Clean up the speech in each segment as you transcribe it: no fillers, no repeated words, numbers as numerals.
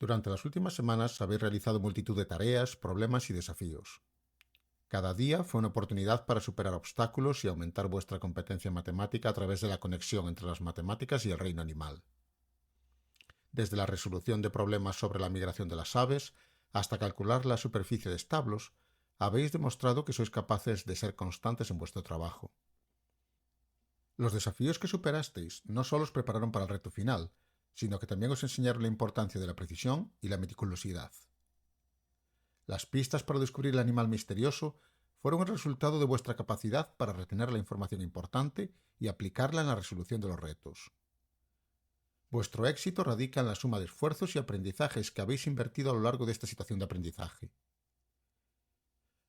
Durante las últimas semanas habéis realizado multitud de tareas, problemas y desafíos. Cada día fue una oportunidad para superar obstáculos y aumentar vuestra competencia matemática a través de la conexión entre las matemáticas y el reino animal. Desde la resolución de problemas sobre la migración de las aves hasta calcular la superficie de establos, habéis demostrado que sois capaces de ser constantes en vuestro trabajo. Los desafíos que superasteis no solo os prepararon para el reto final, sino que también os enseñaron la importancia de la precisión y la meticulosidad. Las pistas para descubrir el animal misterioso fueron el resultado de vuestra capacidad para retener la información importante y aplicarla en la resolución de los retos. Vuestro éxito radica en la suma de esfuerzos y aprendizajes que habéis invertido a lo largo de esta situación de aprendizaje.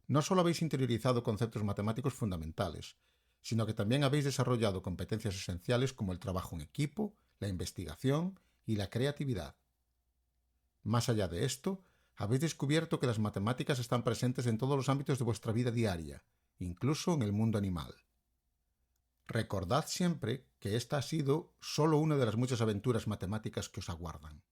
No solo habéis interiorizado conceptos matemáticos fundamentales, sino que también habéis desarrollado competencias esenciales como el trabajo en equipo, la investigación y la creatividad. Más allá de esto, habéis descubierto que las matemáticas están presentes en todos los ámbitos de vuestra vida diaria, incluso en el mundo animal. Recordad siempre que esta ha sido solo una de las muchas aventuras matemáticas que os aguardan.